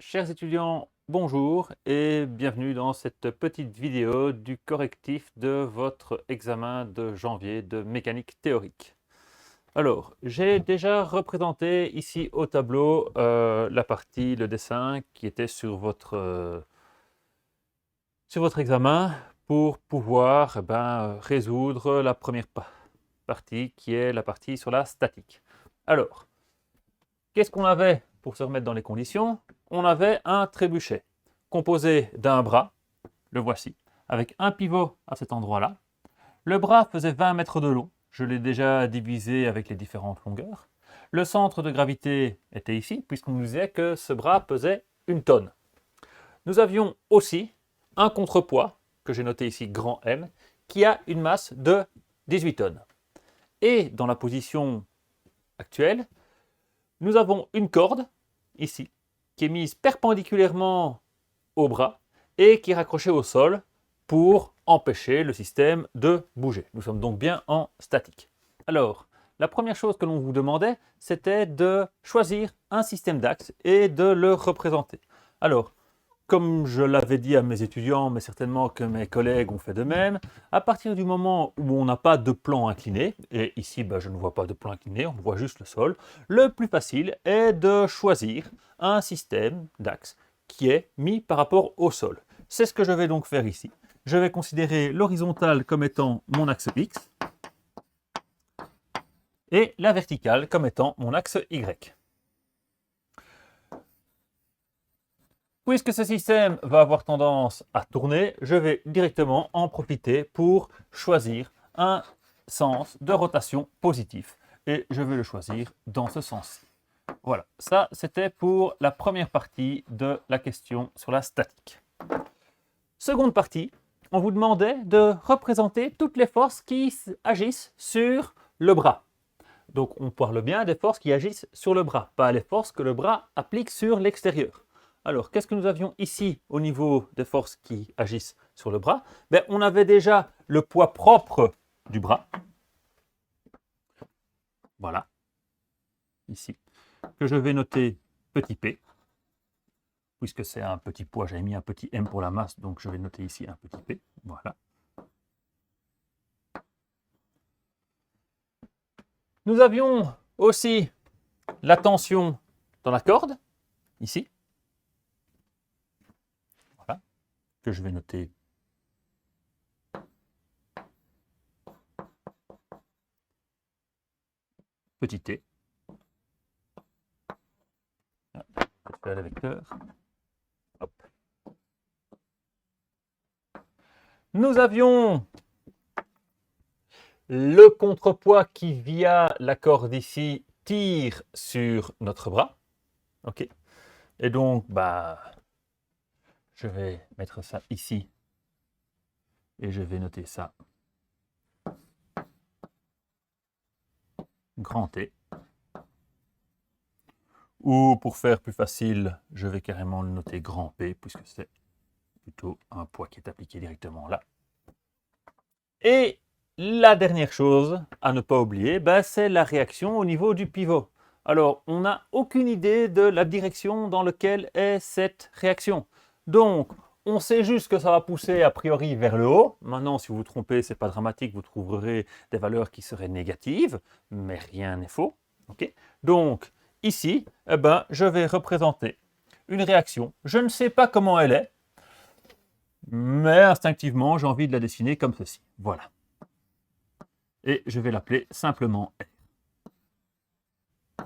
Chers étudiants, bonjour et bienvenue dans cette petite vidéo du correctif de votre examen de janvier de mécanique théorique. Alors, j'ai déjà représenté ici au tableau la partie, le dessin qui était sur votre examen pour pouvoir résoudre la première partie qui est la partie sur la statique. Alors, qu'est-ce qu'on avait pour se remettre dans les conditions? On avait un trébuchet composé d'un bras, le voici, avec un pivot à cet endroit-là. Le bras faisait 20 mètres de long, je l'ai déjà divisé avec les différentes longueurs. Le centre de gravité était ici, puisqu'on nous disait que ce bras pesait 1 tonne. Nous avions aussi un contrepoids, que j'ai noté ici grand M, qui a une masse de 18 tonnes. Et dans la position actuelle, nous avons une corde, ici, qui est mise perpendiculairement au bras et qui est raccrochée au sol pour empêcher le système de bouger. Nous sommes donc bien en statique. Alors, la première chose que l'on vous demandait, c'était de choisir un système d'axe et de le représenter. Alors, comme je l'avais dit à mes étudiants, mais certainement que mes collègues ont fait de même, à partir du moment où on n'a pas de plan incliné, et ici je ne vois pas de plan incliné, on voit juste le sol, le plus facile est de choisir un système d'axe qui est mis par rapport au sol. C'est ce que je vais donc faire ici. Je vais considérer l'horizontale comme étant mon axe X et la verticale comme étant mon axe Y. Puisque ce système va avoir tendance à tourner, je vais directement en profiter pour choisir un sens de rotation positif. Et je vais le choisir dans ce sens-ci. Voilà, ça c'était pour la première partie de la question sur la statique. Seconde partie, on vous demandait de représenter toutes les forces qui agissent sur le bras. Donc on parle bien des forces qui agissent sur le bras, pas les forces que le bras applique sur l'extérieur. Alors, qu'est-ce que nous avions ici au niveau des forces qui agissent sur le bras? On avait déjà le poids propre du bras. Voilà, ici, que je vais noter petit p, puisque c'est un petit poids, j'avais mis un petit m pour la masse, donc je vais noter ici un petit p. Voilà. Nous avions aussi la tension dans la corde, ici. Voilà, que je vais noter petit t. Je vais faire le vecteur. Hop. Nous avions le contrepoids qui, via la corde ici, tire sur notre bras. OK. Et donc, je vais mettre ça ici. Et je vais noter ça grand T. Ou pour faire plus facile, je vais carrément le noter grand P, puisque c'est plutôt un poids qui est appliqué directement là. Et la dernière chose à ne pas oublier, c'est la réaction au niveau du pivot. Alors, on n'a aucune idée de la direction dans laquelle est cette réaction. Donc, on sait juste que ça va pousser a priori vers le haut. Maintenant, si vous vous trompez, ce n'est pas dramatique, vous trouverez des valeurs qui seraient négatives, mais rien n'est faux. Okay. Donc, ici, je vais représenter une réaction. Je ne sais pas comment elle est, mais instinctivement, j'ai envie de la dessiner comme ceci. Voilà. Et je vais l'appeler simplement R.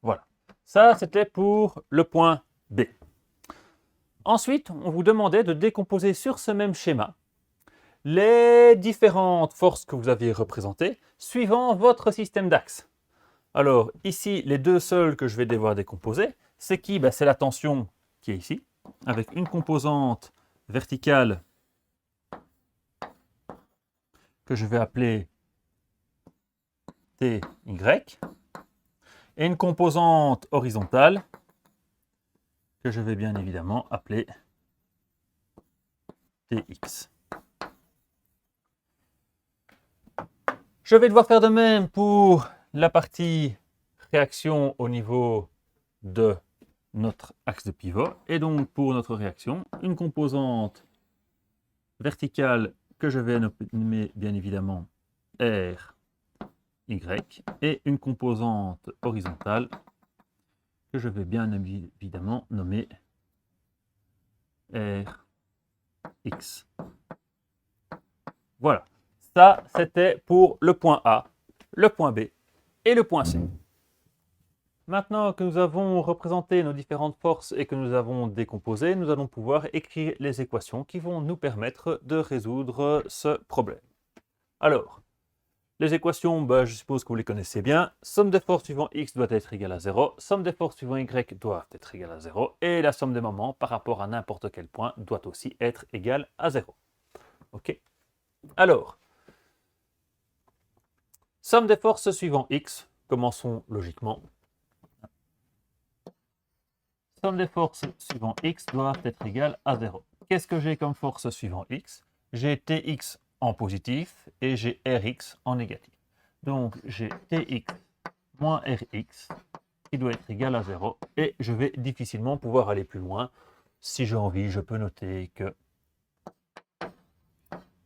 Voilà. Ça, c'était pour le point B. Ensuite, on vous demandait de décomposer sur ce même schéma les différentes forces que vous aviez représentées suivant votre système d'axe. Alors, ici, les deux seuls que je vais devoir décomposer, c'est qui? C'est la tension qui est ici, avec une composante verticale que je vais appeler TY, et une composante horizontale que je vais bien évidemment appeler TX. Je vais devoir faire de même pour la partie réaction au niveau de notre axe de pivot. Et donc, pour notre réaction, une composante verticale que je vais nommer bien évidemment R, Y, et une composante horizontale que je vais bien évidemment nommer R, X. Voilà. Ça, c'était pour le point A, le point B et le point C. Maintenant que nous avons représenté nos différentes forces et que nous avons décomposé, nous allons pouvoir écrire les équations qui vont nous permettre de résoudre ce problème. Alors, les équations, je suppose que vous les connaissez bien. Somme des forces suivant x doit être égale à 0, somme des forces suivant y doit être égale à 0, et la somme des moments par rapport à n'importe quel point doit aussi être égale à 0. Ok. Alors, somme des forces suivant x, commençons logiquement. Somme des forces suivant x doit être égale à 0. Qu'est-ce que j'ai comme force suivant x? J'ai Tx en positif et j'ai Rx en négatif. Donc j'ai Tx moins Rx qui doit être égal à 0 et je vais difficilement pouvoir aller plus loin. Si j'ai envie, je peux noter que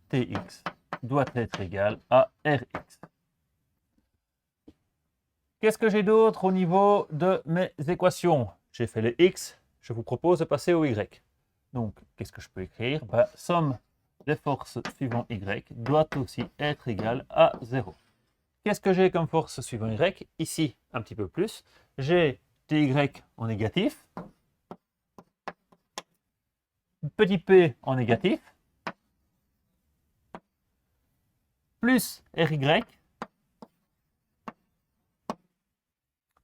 Tx doit être égal à Rx. Qu'est-ce que j'ai d'autre au niveau de mes équations? J'ai fait les x, je vous propose de passer au y. Donc, qu'est-ce que je peux écrire? Somme des forces suivant y doit aussi être égale à 0. Qu'est-ce que j'ai comme force suivant y? Ici, un petit peu plus. J'ai ty en négatif, petit p en négatif, plus ry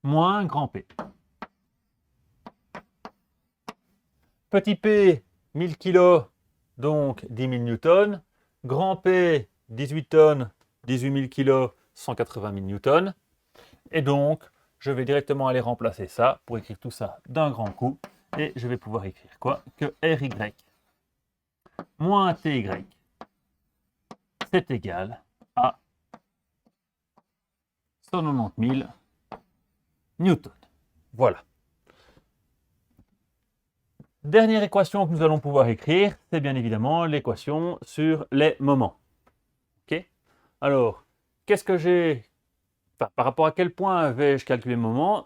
moins grand P. Petit p, 1000 kg, donc 10 000 newtons. Grand P, 18 tonnes, 18 000 kg, 180 000 newtons. Et donc, je vais directement aller remplacer ça pour écrire tout ça d'un grand coup. Et je vais pouvoir écrire quoi? Que ry moins ty, c'est égal à 190 000 newtons. Voilà. Dernière équation que nous allons pouvoir écrire, c'est bien évidemment l'équation sur les moments. Ok? Alors, qu'est-ce que j'ai? Par rapport à quel point vais-je calculer le moment?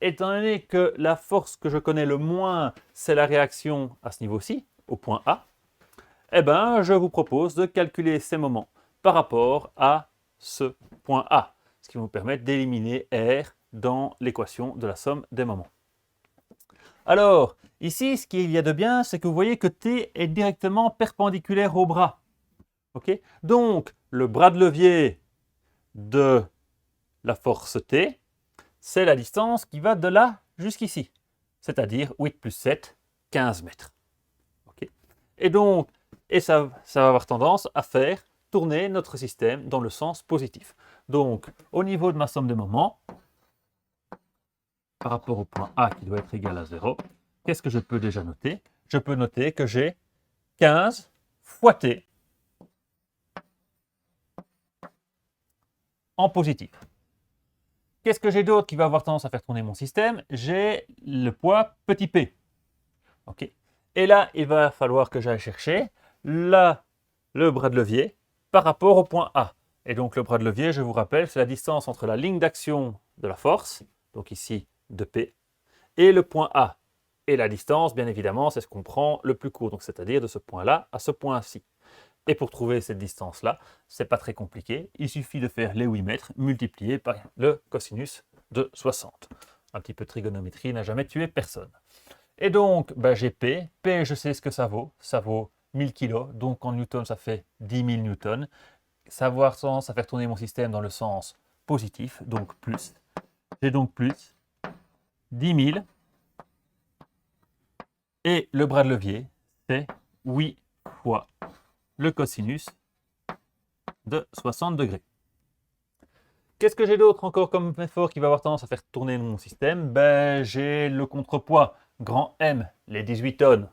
Étant donné que la force que je connais le moins, c'est la réaction à ce niveau-ci, au point A, je vous propose de calculer ces moments par rapport à ce point A, ce qui va vous permettre d'éliminer R dans l'équation de la somme des moments. Alors, ici, ce qu'il y a de bien, c'est que vous voyez que T est directement perpendiculaire au bras. Okay? Donc, le bras de levier de la force T, c'est la distance qui va de là jusqu'ici, c'est-à-dire 8 plus 7, 15 mètres. Okay? Et donc, ça va avoir tendance à faire tourner notre système dans le sens positif. Donc, au niveau de ma somme de moments, par rapport au point A qui doit être égal à 0, qu'est-ce que je peux déjà noter? Je peux noter que j'ai 15 fois T en positif. Qu'est-ce que j'ai d'autre qui va avoir tendance à faire tourner mon système? J'ai le poids petit p. Okay. Et là, il va falloir que j'aille chercher le bras de levier par rapport au point A. Et donc le bras de levier, je vous rappelle, c'est la distance entre la ligne d'action de la force, donc ici de P, et le point A. Et la distance, bien évidemment, c'est ce qu'on prend le plus court, donc c'est-à-dire de ce point-là à ce point-ci. Et pour trouver cette distance-là, ce n'est pas très compliqué. Il suffit de faire les 8 mètres multipliés par le cosinus de 60. Un petit peu de trigonométrie n'a jamais tué personne. Et donc, j'ai P. P, je sais ce que ça vaut. Ça vaut 1000 kg. Donc, en newton, ça fait 10 000 newtons. Ça va avoir tendance à faire tourner mon système dans le sens positif, donc plus. J'ai donc plus 10 000. Et le bras de levier, c'est 8 fois le cosinus de 60 degrés. Qu'est-ce que j'ai d'autre encore comme effort qui va avoir tendance à faire tourner mon système? J'ai le contrepoids grand M, les 18 tonnes.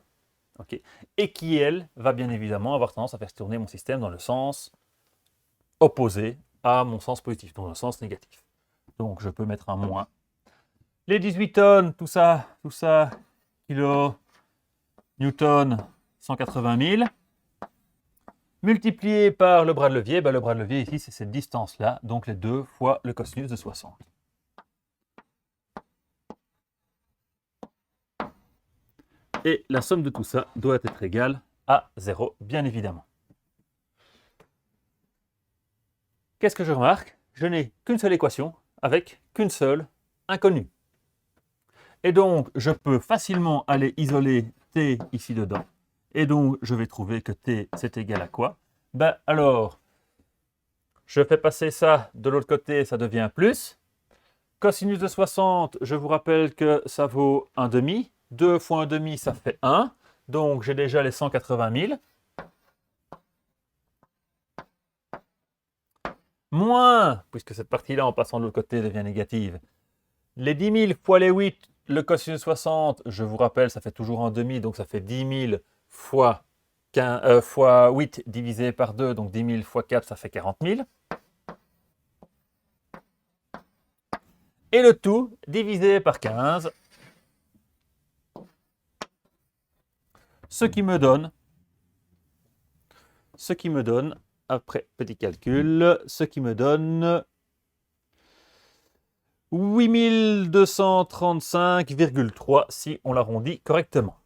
Okay. Et qui, elle, va bien évidemment avoir tendance à faire tourner mon système dans le sens opposé à mon sens positif, dans le sens négatif. Donc je peux mettre un moins. Les 18 tonnes, tout ça, kilo, newton, 180 000. Multiplié par le bras de levier, le bras de levier ici, c'est cette distance-là, donc les 2 fois le cosinus de 60. Et la somme de tout ça doit être égale à 0, bien évidemment. Qu'est-ce que je remarque? Je n'ai qu'une seule équation avec qu'une seule inconnue. Et donc, je peux facilement aller isoler t ici dedans. Et donc, je vais trouver que t, c'est égal à quoi? Alors, je fais passer ça de l'autre côté, ça devient plus. Cosinus de 60, je vous rappelle que ça vaut 1,5. 2 fois 1,5, ça fait 1. Donc, j'ai déjà les 180 000. Moins, puisque cette partie-là, en passant de l'autre côté, devient négative. Les 10 000 fois les 8, le cosinus de 60, je vous rappelle, ça fait toujours 1,5, donc ça fait 10 000 fois 8 divisé par 2, donc 10 000 fois 4, ça fait 40 000. Et le tout divisé par 15, ce qui me donne, après petit calcul, ce qui me donne 8235,3 si on l'arrondit correctement.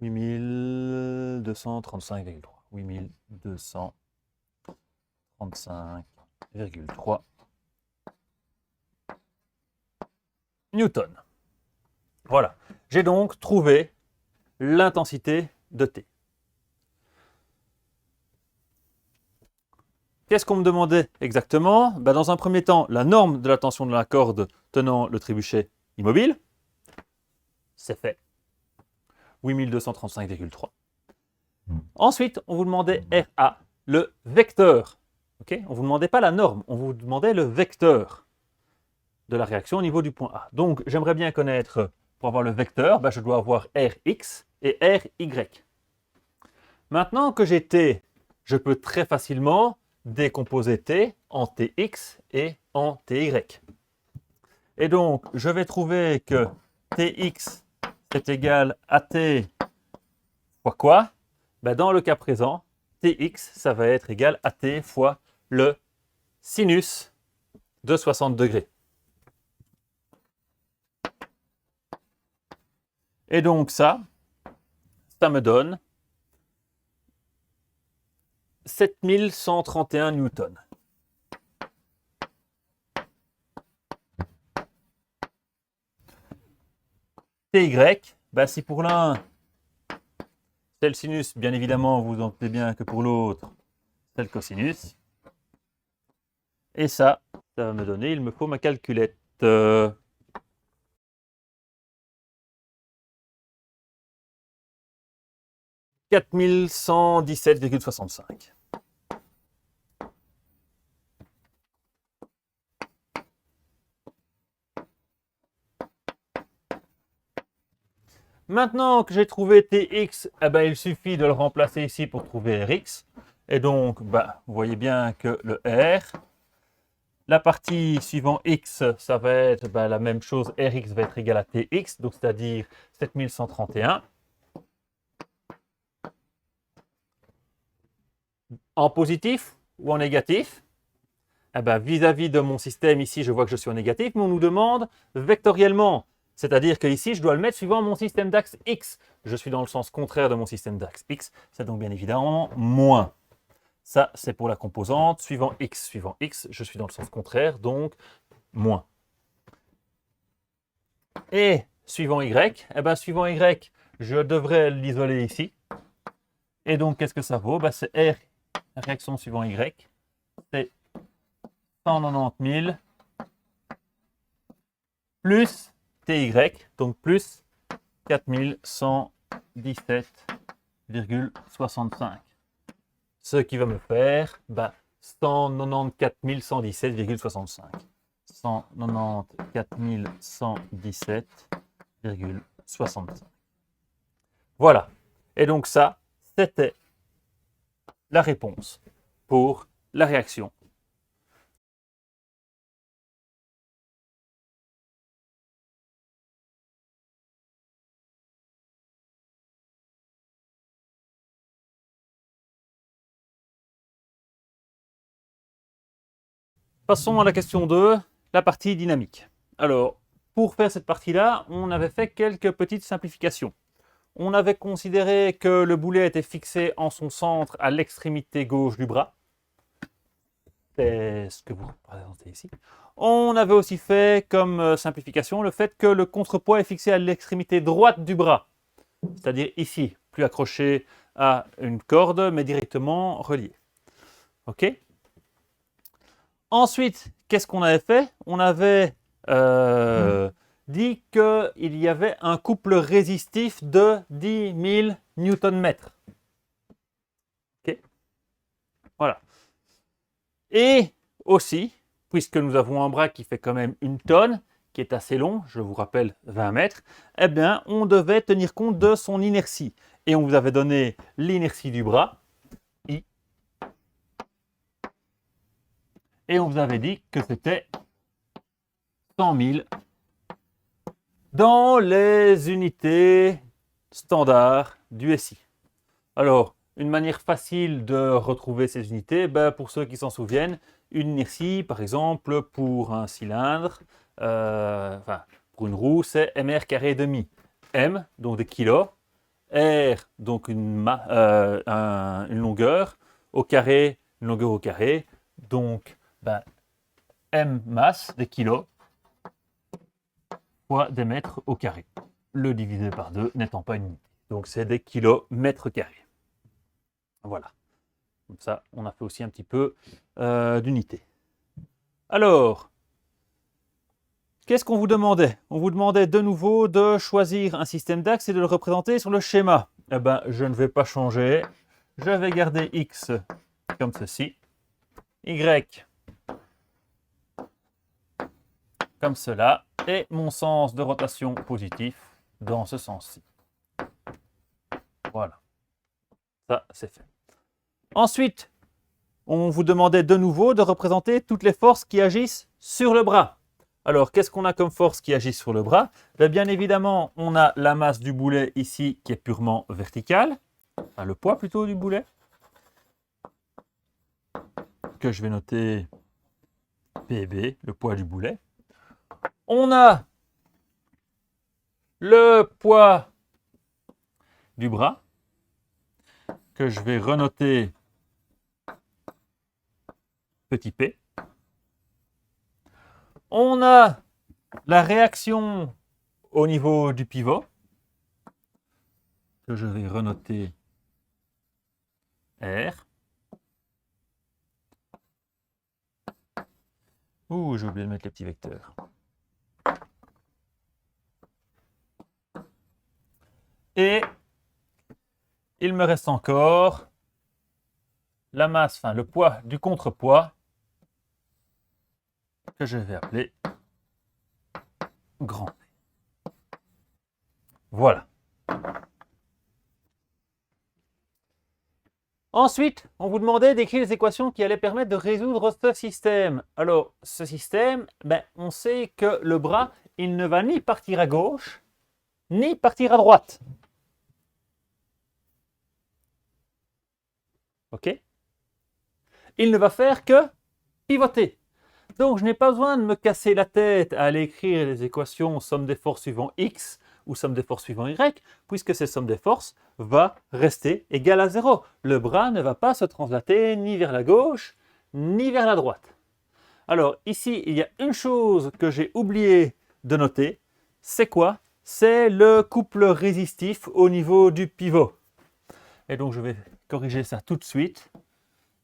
« 8235,3. 8235,3 newtons. Voilà. J'ai donc trouvé l'intensité de T. Qu'est-ce qu'on me demandait exactement? Dans un premier temps, la norme de la tension de la corde tenant le trébuchet immobile. C'est fait. 8235,3. Ensuite, on vous demandait RA, le vecteur. Okay, on ne vous demandait pas la norme, on vous demandait le vecteur de la réaction au niveau du point A. Donc, j'aimerais bien connaître, pour avoir le vecteur, je dois avoir Rx et Ry. Maintenant que j'ai T, je peux très facilement décomposer T en Tx et en Ty. Et donc, je vais trouver que Tx est égal à T fois quoi? Dans le cas présent, Tx, ça va être égal à T fois le sinus de 60 degrés. Et donc ça me donne 7131 newtons. Ty, si pour l'un, c'est le sinus, bien évidemment, vous en doutez bien que pour l'autre, c'est le cosinus. Et ça va me donner, il me faut ma calculette. 4117,65. Maintenant que j'ai trouvé Tx, il suffit de le remplacer ici pour trouver Rx. Et donc, vous voyez bien que le R, la partie suivant X, ça va être la même chose. Rx va être égal à Tx, donc c'est-à-dire 7131. En positif ou en négatif? Vis-à-vis de mon système, ici, je vois que je suis en négatif, mais on nous demande vectoriellement. C'est-à-dire qu'ici, je dois le mettre suivant mon système d'axe X. Je suis dans le sens contraire de mon système d'axe X. C'est donc bien évidemment moins. Ça, c'est pour la composante suivant X. Suivant X, je suis dans le sens contraire, donc moins. Et suivant Y, suivant Y, je devrais l'isoler ici. Et donc, qu'est-ce que ça vaut? C'est R, la réaction suivant Y, c'est 190 000 plus Ty, donc plus 4117,65. Ce qui va me faire 194 117,65. 194 117,65. Voilà. Et donc ça, c'était la réponse pour la réaction. Passons à la question 2, la partie dynamique. Alors, pour faire cette partie-là, on avait fait quelques petites simplifications. On avait considéré que le boulet était fixé en son centre à l'extrémité gauche du bras. C'est ce que vous représentez ici. On avait aussi fait comme simplification le fait que le contrepoids est fixé à l'extrémité droite du bras. C'est-à-dire ici, plus accroché à une corde, mais directement relié. OK ? Ensuite, qu'est-ce qu'on avait fait? On avait dit qu'il y avait un couple résistif de 10 000 Nm. OK? Voilà. Et aussi, puisque nous avons un bras qui fait quand même 1 tonne, qui est assez long, je vous rappelle 20 mètres, eh bien, on devait tenir compte de son inertie. Et on vous avait donné l'inertie du bras, I. Et on vous avait dit que c'était 100 000 dans les unités standards du SI. Alors, une manière facile de retrouver ces unités, pour ceux qui s'en souviennent, une inertie, par exemple, pour un cylindre, pour une roue, c'est mr carré demi. M, donc des kilos, R, donc une longueur, au carré, une longueur au carré, donc M masse, des kilos, fois des mètres au carré. Le divisé par 2 n'étant pas une unité. Donc c'est des kilomètres carrés. Voilà. Comme ça, on a fait aussi un petit peu d'unité. Alors, qu'est-ce qu'on vous demandait? On vous demandait de nouveau de choisir un système d'axes et de le représenter sur le schéma. Eh bien, je ne vais pas changer. Je vais garder X comme ceci. Y comme cela. Et mon sens de rotation positif dans ce sens-ci. Voilà. Ça, c'est fait. Ensuite, on vous demandait de nouveau de représenter toutes les forces qui agissent sur le bras. Alors, qu'est-ce qu'on a comme force qui agit sur le bras? Bien évidemment, on a la masse du boulet ici qui est purement verticale. Enfin, le poids plutôt du boulet. Que je vais noter PB, le poids du boulet. On a le poids du bras que je vais renoter petit p. On a la réaction au niveau du pivot que je vais renoter R. Ouh, j'ai oublié de mettre les petits vecteurs. Et il me reste encore la masse, enfin le poids du contrepoids que je vais appeler grand P. Voilà. Ensuite, on vous demandait d'écrire les équations qui allaient permettre de résoudre ce système. Alors, ce système, on sait que le bras, il ne va ni partir à gauche, ni partir à droite. OK? Il ne va faire que pivoter. Donc, je n'ai pas besoin de me casser la tête à aller écrire les équations somme des forces suivant X ou somme des forces suivant Y, puisque cette somme des forces va rester égale à 0. Le bras ne va pas se translater ni vers la gauche, ni vers la droite. Alors, ici, il y a une chose que j'ai oublié de noter. C'est quoi? C'est le couple résistif au niveau du pivot. Et donc, je vais corriger ça tout de suite.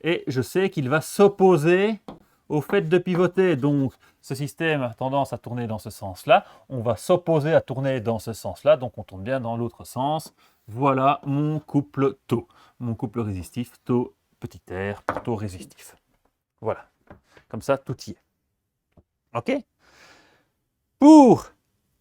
Et je sais qu'il va s'opposer au fait de pivoter. Donc, ce système a tendance à tourner dans ce sens-là. On va s'opposer à tourner dans ce sens-là. Donc, on tourne bien dans l'autre sens. Voilà mon couple taux. Mon couple résistif, taux petit r pour taux résistif. Voilà. Comme ça, tout y est. OK? Pour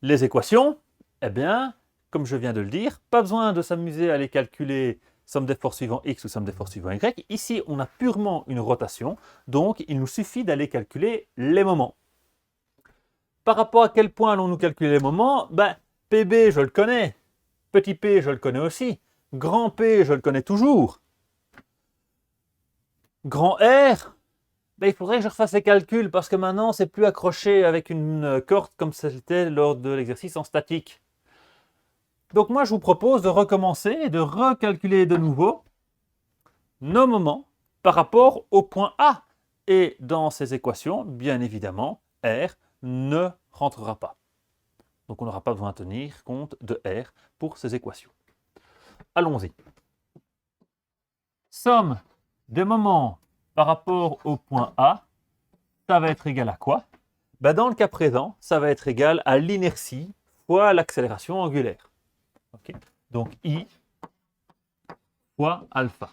les équations, eh bien, comme je viens de le dire, pas besoin de s'amuser à les calculer somme des forces suivant x ou somme des forces suivant y. Ici, on a purement une rotation, donc il nous suffit d'aller calculer les moments. Par rapport à quel point allons-nous calculer les moments? PB, je le connais. Petit p, je le connais aussi. Grand P, je le connais toujours. Grand R, il faudrait que je refasse les calculs parce que maintenant, c'est plus accroché avec une corde comme c'était lors de l'exercice en statique. Donc moi, je vous propose de recommencer et de recalculer de nouveau nos moments par rapport au point A. Et dans ces équations, bien évidemment, R ne rentrera pas. Donc on n'aura pas besoin de tenir compte de R pour ces équations. Allons-y. Somme des moments par rapport au point A, ça va être égal à quoi? Dans le cas présent, ça va être égal à l'inertie fois l'accélération angulaire. Okay. Donc I fois alpha.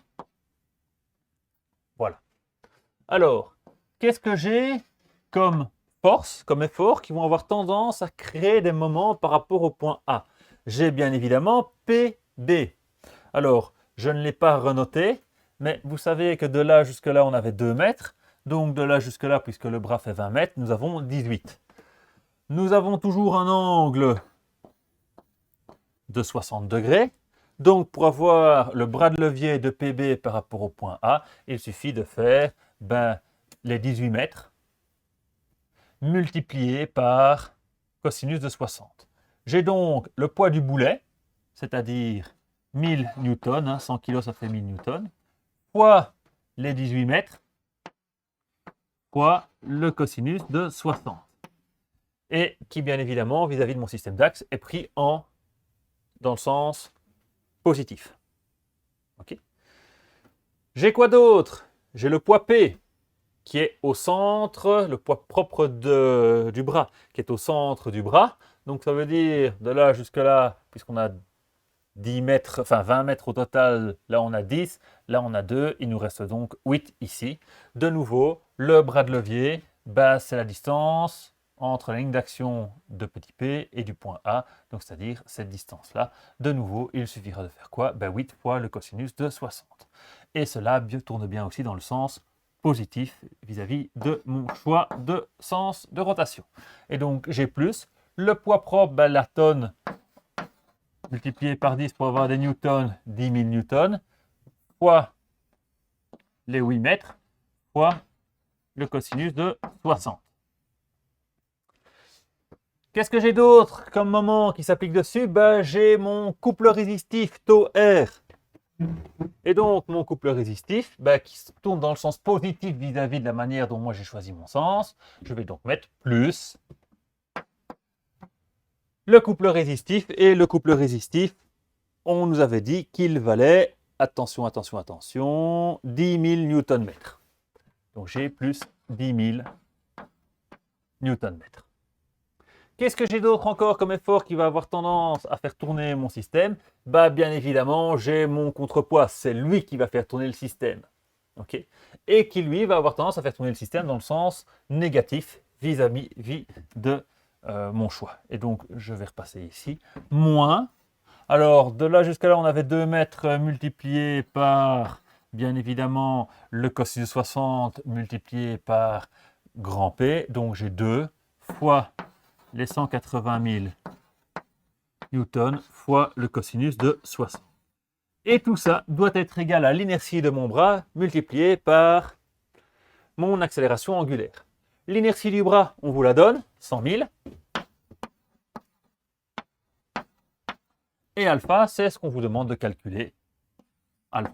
Voilà. Alors, qu'est-ce que j'ai comme force, comme effort, qui vont avoir tendance à créer des moments par rapport au point A? J'ai bien évidemment PB. Alors, je ne l'ai pas renoté, mais vous savez que de là jusque là, on avait 2 mètres. Donc de là jusque là, puisque le bras fait 20 mètres, nous avons 18. Nous avons toujours un angle de 60 degrés. Donc pour avoir le bras de levier de PB par rapport au point A, il suffit de faire les 18 mètres multiplié par cosinus de 60. J'ai donc le poids du boulet, c'est-à-dire 1000 newtons, 100 kg ça fait 1000 newtons, fois les 18 mètres, fois le cosinus de 60. Et qui bien évidemment, vis-à-vis de mon système d'axe, est pris dans le sens positif. Okay. J'ai quoi d'autre? J'ai le poids P, qui est au centre, le poids propre du bras, qui est au centre du bras. Donc ça veut dire, de là jusque là, puisqu'on a 10 mètres, enfin 20 mètres au total, là on a 10, là on a 2, il nous reste donc 8 ici. De nouveau, le bras de levier, c'est la distance entre la ligne d'action de petit p et du point A, donc c'est-à-dire cette distance-là. De nouveau, il suffira de faire quoi? 8 fois le cosinus de 60. Et cela tourne bien aussi dans le sens positif vis-à-vis de mon choix de sens de rotation. Et donc j'ai plus le poids propre, la tonne, multiplié par 10 pour avoir des newtons, 10 000 newtons, fois les 8 mètres, fois le cosinus de 60. Qu'est-ce que j'ai d'autre comme moment qui s'applique dessus? J'ai mon couple résistif taux R. Et donc, mon couple résistif, qui se tourne dans le sens positif vis-à-vis de la manière dont moi j'ai choisi mon sens. Je vais donc mettre plus le couple résistif. Et le couple résistif, on nous avait dit qu'il valait, attention, attention, attention, 10 000 newton-mètres. Donc j'ai plus 10 000 newton-mètres. Qu'est-ce que j'ai d'autre encore comme effort qui va avoir tendance à faire tourner mon système? Bien évidemment, j'ai mon contrepoids. C'est lui qui va faire tourner le système. Okay. Et qui, lui, va avoir tendance à faire tourner le système dans le sens négatif vis-à-vis de mon choix. Et donc, je vais repasser ici. Moins. Alors, de là jusqu'à là, on avait 2 mètres multiplié par, bien évidemment, le cosinus de 60 multiplié par grand P. Donc, j'ai 2 fois les 180 000 newtons fois le cosinus de 60. Et tout ça doit être égal à l'inertie de mon bras multiplié par mon accélération angulaire. L'inertie du bras, on vous la donne, 100 000. Et alpha, c'est ce qu'on vous demande de calculer. Alpha.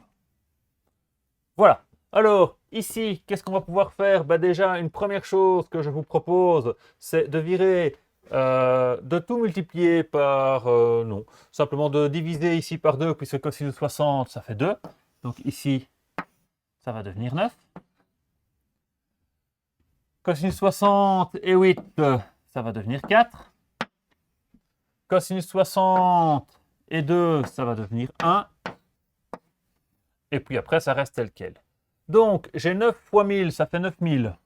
Voilà. Alors, ici, qu'est-ce qu'on va pouvoir faire? Déjà, une première chose que je vous propose, c'est de virer, de tout multiplier par, non, simplement de diviser ici par 2, puisque cosinus de 60, ça fait 2. Donc ici, ça va devenir 9. Cosinus 60 et 8, ça va devenir 4. Cosinus 60 et 2, ça va devenir 1. Et puis après, ça reste tel quel. Donc, j'ai 9 fois 1000, ça fait 9000.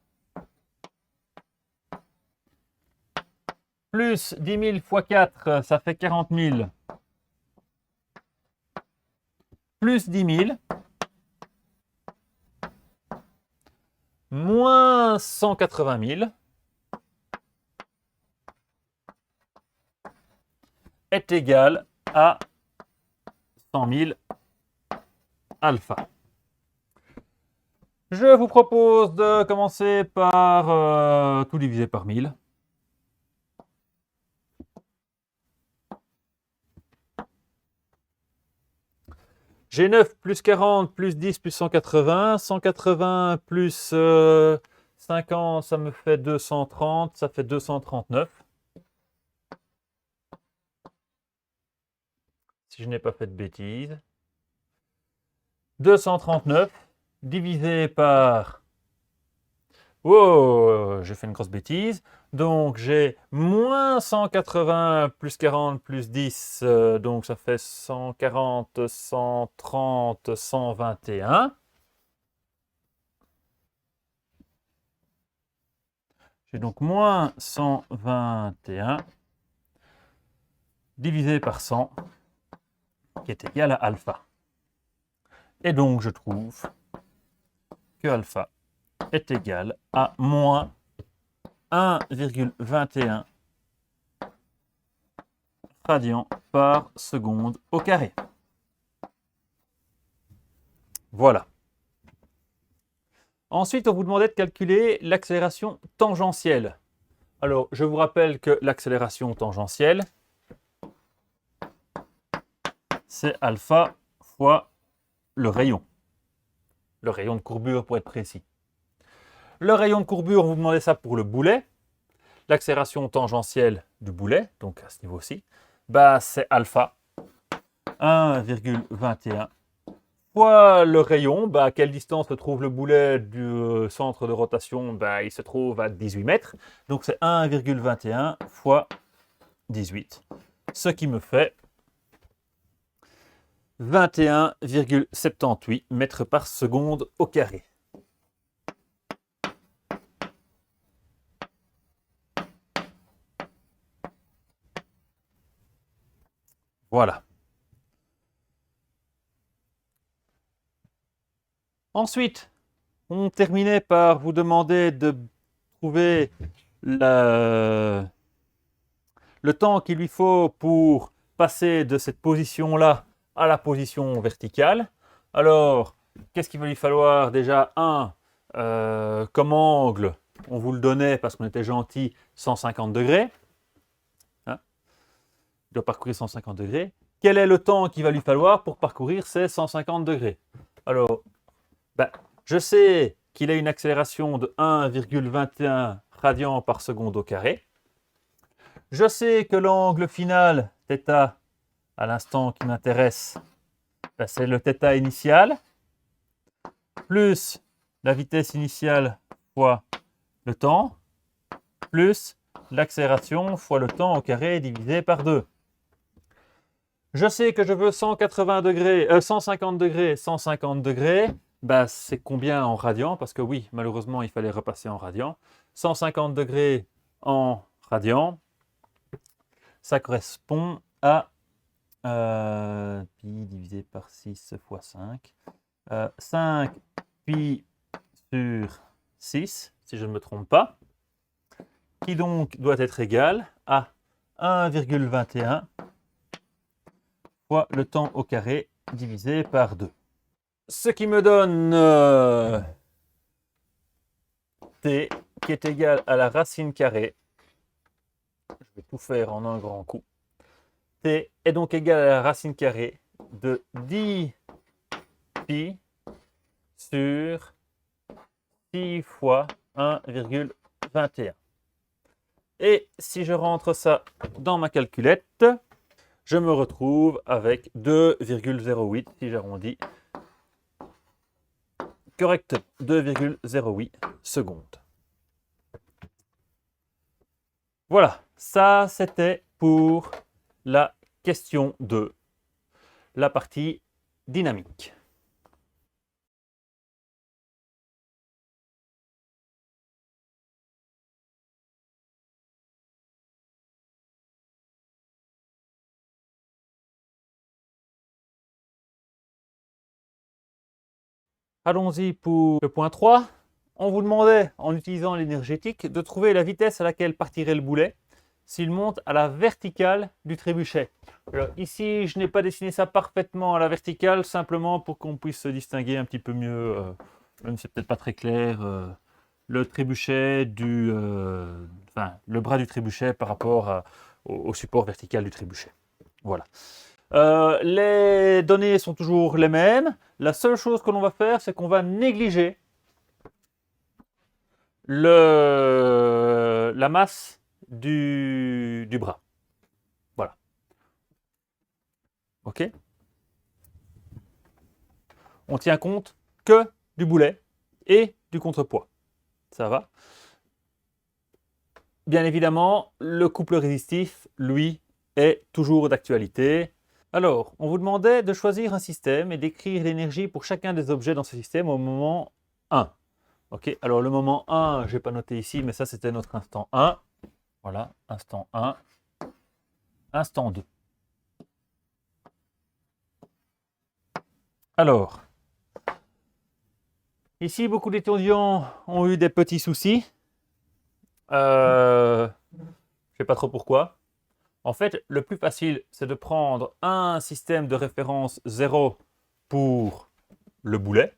Plus 10 000 fois 4, ça fait 40 000. plus 10 000 moins 180 000 est égal à 100 000 alpha. Je vous propose de commencer par tout diviser par 1000. J'ai 9 plus 40 plus 10 plus 180. 180 plus 50, ça me fait 230. Ça fait 239. Si je n'ai pas fait de bêtises. 239 divisé par... Oh, j'ai fait une grosse bêtise. Donc j'ai moins 180 plus 40 plus 10, donc ça fait 140, 130, 121. J'ai donc moins 121 divisé par 100, qui est égal à alpha. Et donc je trouve que alpha est égal à moins 1,21 radians par seconde au carré. Voilà. Ensuite, on vous demandait de calculer l'accélération tangentielle. Alors, je vous rappelle que l'accélération tangentielle, c'est alpha fois le rayon. Le rayon de courbure pour être précis. Le rayon de courbure, on vous demandait ça pour le boulet. L'accélération tangentielle du boulet, donc à ce niveau-ci, bah, c'est alpha 1,21 fois le rayon. Bah, à quelle distance se trouve le boulet du centre de rotation? Bah, il se trouve à 18 mètres. Donc c'est 1,21 fois 18. Ce qui me fait 21,78 mètres par seconde au carré. Voilà. Ensuite, on terminait par vous demander de trouver le temps qu'il lui faut pour passer de cette position-là à la position verticale. Alors, qu'est-ce qu'il va lui falloir? Déjà, comme angle, on vous le donnait parce qu'on était gentil, 150 degrés. Hein, il doit parcourir 150 degrés. Quel est le temps qu'il va lui falloir pour parcourir ces 150 degrés? Alors, je sais qu'il a une accélération de 1,21 radians par seconde au carré. Je sais que l'angle final, θ, à l'instant qui m'intéresse, c'est le θ initial, plus la vitesse initiale fois le temps, plus l'accélération fois le temps au carré divisé par 2. Je sais que je veux 180 degrés, 150 degrés, 150 degrés. C'est combien en radians? Parce que oui, malheureusement, il fallait repasser en radians. 150 degrés en radians, ça correspond à pi divisé par 6 fois 5. 5 pi sur 6, si je ne me trompe pas, qui donc doit être égal à 1,21 fois le temps au carré divisé par 2. Ce qui me donne t qui est égal à la racine carrée. Je vais tout faire en un grand coup. T est donc égal à la racine carrée de 10 pi sur 6 fois 1,21. Et si je rentre ça dans ma calculette, je me retrouve avec 2,08 si j'arrondis. Correct, 2,08 secondes. Voilà, ça c'était pour la question 2, la partie dynamique. Allons-y pour le point 3. On vous demandait, en utilisant l'énergétique, de trouver la vitesse à laquelle partirait le boulet s'il monte à la verticale du trébuchet. Alors ici, je n'ai pas dessiné ça parfaitement à la verticale, simplement pour qu'on puisse se distinguer un petit peu mieux, même si c'est peut-être pas très clair, le trébuchet le bras du trébuchet par rapport au support vertical du trébuchet. Voilà. Les données sont toujours les mêmes. La seule chose que l'on va faire, c'est qu'on va négliger la masse du bras. Voilà. OK? On tient compte que du boulet et du contrepoids. Ça va? Bien évidemment, le couple résistif, lui, est toujours d'actualité. Alors, on vous demandait de choisir un système et d'écrire l'énergie pour chacun des objets dans ce système au moment 1. Ok, alors le moment 1, je n'ai pas noté ici, mais ça c'était notre instant 1. Voilà, instant 1, instant 2. Alors, ici beaucoup d'étudiants ont eu des petits soucis. Je ne sais pas trop pourquoi. En fait, le plus facile, c'est de prendre un système de référence 0 pour le boulet,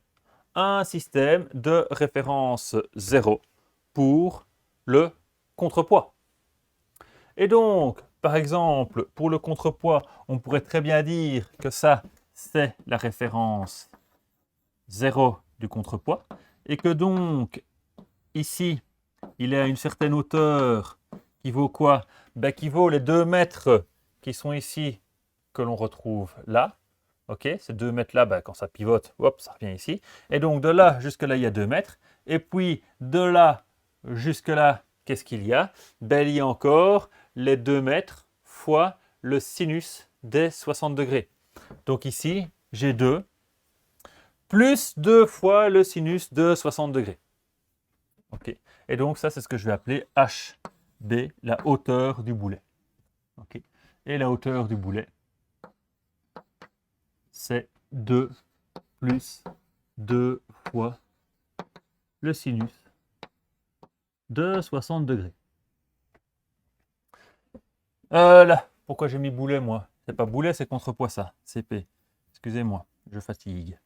un système de référence 0 pour le contrepoids. Et donc, par exemple, pour le contrepoids, on pourrait très bien dire que ça, c'est la référence 0 du contrepoids, et que donc, ici, il est à une certaine hauteur qui vaut quoi? Ben, qui vaut les 2 mètres qui sont ici, que l'on retrouve là. Ok, ces 2 mètres-là, ben, quand ça pivote, hop, ça revient ici. Et donc de là jusque là, il y a 2 mètres. Et puis de là jusque là, qu'est-ce qu'il y a? Ben, il y a encore les 2 mètres fois le sinus des 60 degrés. Donc ici, j'ai 2 plus 2 fois le sinus de 60 degrés. Ok. Et donc ça, c'est ce que je vais appeler HB, la hauteur du boulet. Ok. Et la hauteur du boulet, c'est 2 plus 2 fois le sinus de 60 degrés. Là, pourquoi j'ai mis boulet, moi? C'est pas boulet, c'est contrepoids, ça. CP. Excusez-moi, je fatigue.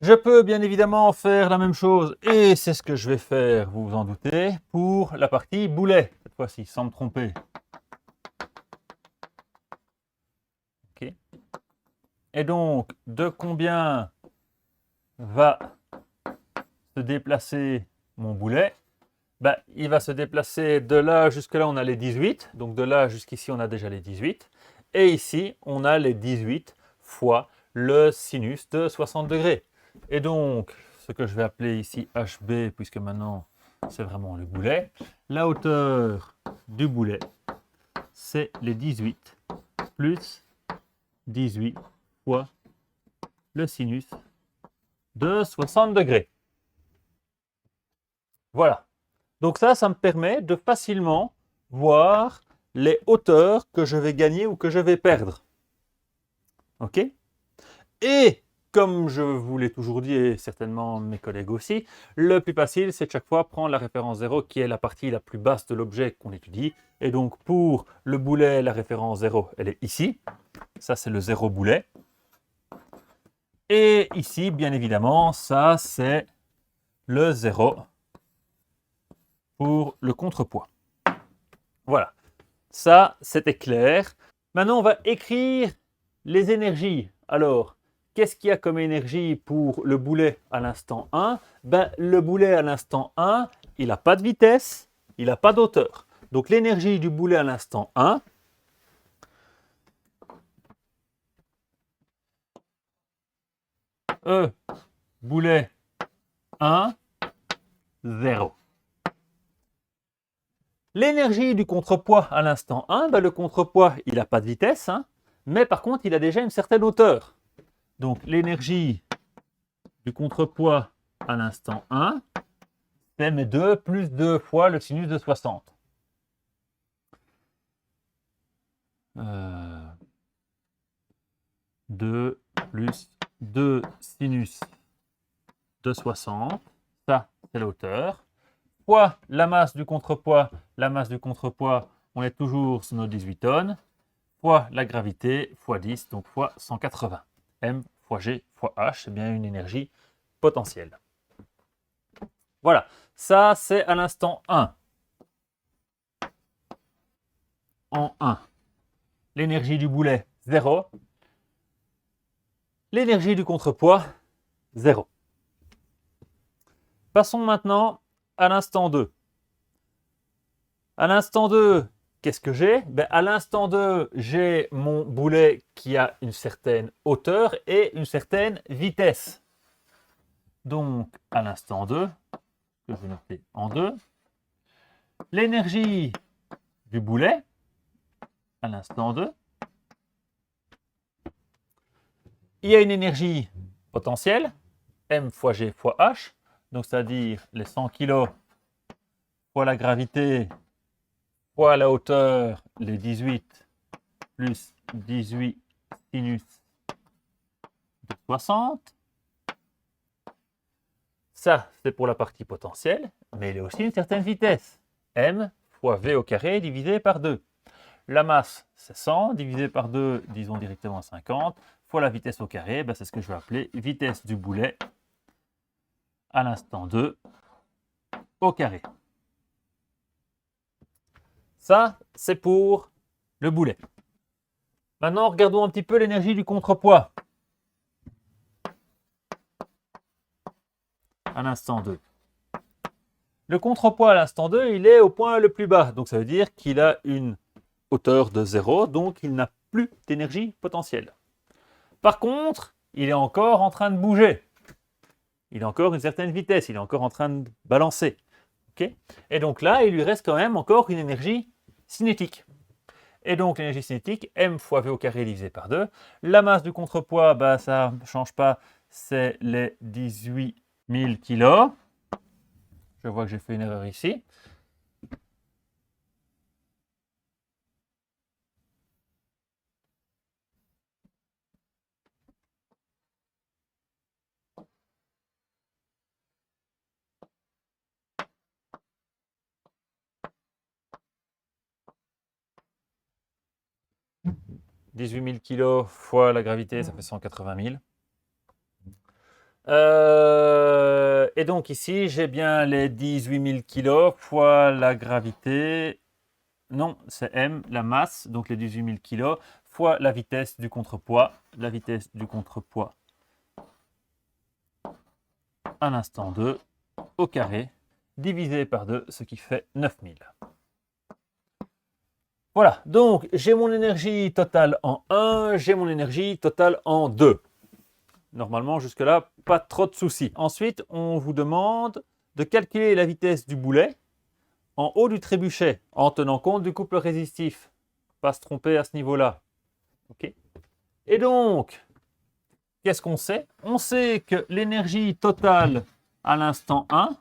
Je peux bien évidemment faire la même chose, et c'est ce que je vais faire, vous vous en doutez, pour la partie boulet, cette fois-ci, sans me tromper. Ok. Et donc, de combien va se déplacer mon boulet? Ben, il va se déplacer de là jusque là, on a les 18. Donc de là jusqu'ici, on a déjà les 18. Et ici, on a les 18 fois le sinus de 60 degrés. Et donc, ce que je vais appeler ici HB, puisque maintenant, c'est vraiment le boulet. La hauteur du boulet, c'est les 18 plus 18 fois le sinus de 60 degrés. Voilà. Donc ça me permet de facilement voir les hauteurs que je vais gagner ou que je vais perdre. OK? Et comme je vous l'ai toujours dit, et certainement mes collègues aussi, le plus facile, c'est de chaque fois prendre la référence 0, qui est la partie la plus basse de l'objet qu'on étudie. Et donc pour le boulet, la référence 0, elle est ici. Ça, c'est le 0 boulet. Et ici, bien évidemment, ça, c'est le 0 pour le contrepoids. Voilà, ça c'était clair. Maintenant on va écrire les énergies. Alors, qu'est-ce qu'il y a comme énergie pour le boulet à l'instant 1? Ben, le boulet à l'instant 1, il n'a pas de vitesse, il n'a pas d'auteur. Donc l'énergie du boulet à l'instant 1, boulet 1, 0. L'énergie du contrepoids à l'instant 1, ben le contrepoids, il n'a pas de vitesse, hein, mais par contre, il a déjà une certaine hauteur. Donc, l'énergie du contrepoids à l'instant 1, c'est mes 2 plus 2 fois le sinus de 60. 2 plus 2 sinus de 60, ça c'est la hauteur, fois la masse du contrepoids. La masse du contrepoids, on est toujours sur nos 18 tonnes, fois la gravité, fois 10, donc fois 180. M fois G fois H, c'est bien une énergie potentielle. Voilà, ça c'est à l'instant 1. En 1, l'énergie du boulet, 0. L'énergie du contrepoids, 0. Passons maintenant à l'instant 2. À l'instant 2, qu'est-ce que j'ai? À l'instant 2, j'ai mon boulet qui a une certaine hauteur et une certaine vitesse. Donc, à l'instant 2, que je vais noter en 2, l'énergie du boulet, à l'instant 2, il y a une énergie potentielle, M fois G fois H, donc c'est-à-dire les 100 kg fois la gravité fois la hauteur, les 18 plus 18 sinus de 60. Ça, c'est pour la partie potentielle, mais il y a aussi une certaine vitesse. M fois V au carré divisé par 2. La masse, c'est 100, divisé par 2, disons directement 50, fois la vitesse au carré, c'est ce que je vais appeler vitesse du boulet à l'instant 2 au carré. Ça, c'est pour le boulet. Maintenant, regardons un petit peu l'énergie du contrepoids à l'instant 2. Le contrepoids à l'instant 2, il est au point le plus bas. Donc, ça veut dire qu'il a une hauteur de 0, donc il n'a plus d'énergie potentielle. Par contre, il est encore en train de bouger. Il a encore une certaine vitesse, il est encore en train de balancer. Okay, et donc là, il lui reste quand même encore une énergie cinétique. Et donc l'énergie cinétique, M fois V au carré divisé par 2. La masse du contrepoids, ça ne change pas, c'est les 18 000 kg. Je vois que j'ai fait une erreur ici. « 18 000 kg fois la gravité, ça fait 180 000. Et donc ici, j'ai bien les 18 000 kg fois la gravité. Non, c'est M, la masse, donc les 18 000 kg, fois la vitesse du contrepoids. La vitesse du contrepoids à l'instant 2 au carré, divisé par 2, ce qui fait 9000. Voilà, donc j'ai mon énergie totale en 1, j'ai mon énergie totale en 2. Normalement, jusque-là, pas trop de soucis. Ensuite, on vous demande de calculer la vitesse du boulet en haut du trébuchet, en tenant compte du couple résistif. Pas se tromper à ce niveau-là. Okay. Et donc, qu'est-ce qu'on sait? On sait que l'énergie totale à l'instant 1,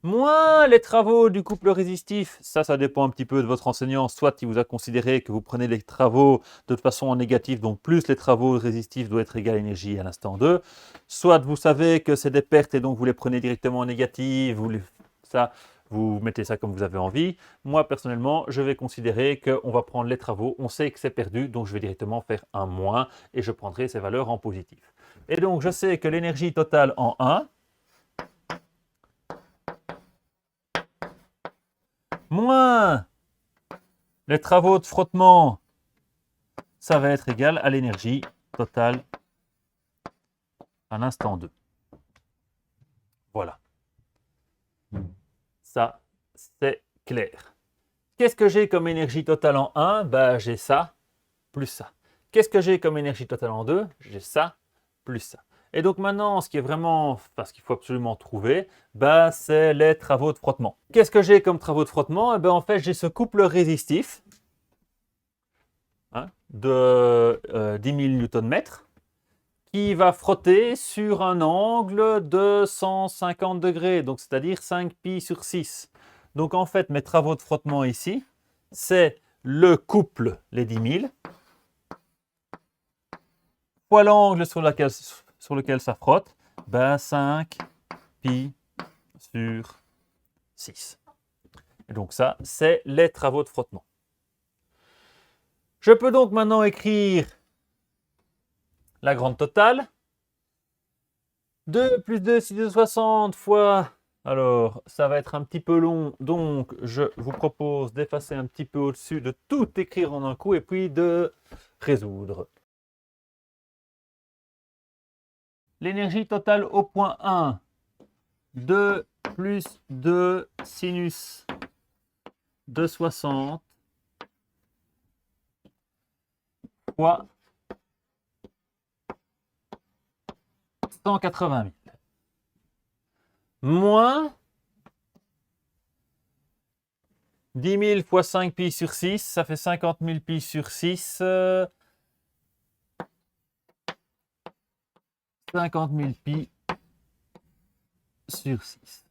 moins les travaux du couple résistif, ça dépend un petit peu de votre enseignant, soit il vous a considéré que vous prenez les travaux de toute façon en négatif, donc plus les travaux résistifs doivent être égal à l'énergie à l'instant 2, soit vous savez que c'est des pertes et donc vous les prenez directement en négatif, vous mettez ça comme vous avez envie. Moi, personnellement, je vais considérer qu'on va prendre les travaux, on sait que c'est perdu, donc je vais directement faire un moins et je prendrai ces valeurs en positif. Et donc, je sais que l'énergie totale en 1, moins les travaux de frottement, ça va être égal à l'énergie totale à l'instant 2. Voilà. Ça, c'est clair. Qu'est-ce que j'ai comme énergie totale en 1? J'ai ça, plus ça. Qu'est-ce que j'ai comme énergie totale en 2? J'ai ça, plus ça. Et donc maintenant, ce qui est vraiment, ce qu'il faut absolument trouver, c'est les travaux de frottement. Qu'est-ce que j'ai comme travaux de frottement? En fait, j'ai ce couple résistif de 10 000 Nm qui va frotter sur un angle de 150 degrés, donc c'est-à-dire 5 pi sur 6. Donc en fait, mes travaux de frottement ici, c'est le couple, les 10 000, fois l'angle sur lequel ça frotte, ben 5 pi sur 6. Et donc ça, c'est les travaux de frottement. Je peux donc maintenant écrire la grande totale. 2 plus 2, 660 fois... Alors, ça va être un petit peu long, donc je vous propose d'effacer un petit peu au-dessus, de tout écrire en un coup et puis de résoudre. L'énergie totale au point 1, 2 plus 2 sinus de 60 fois 180 000. Moins 10 000 fois 5 pi sur 6, ça fait 50 000 pi sur 6. 50 000 pi sur 6.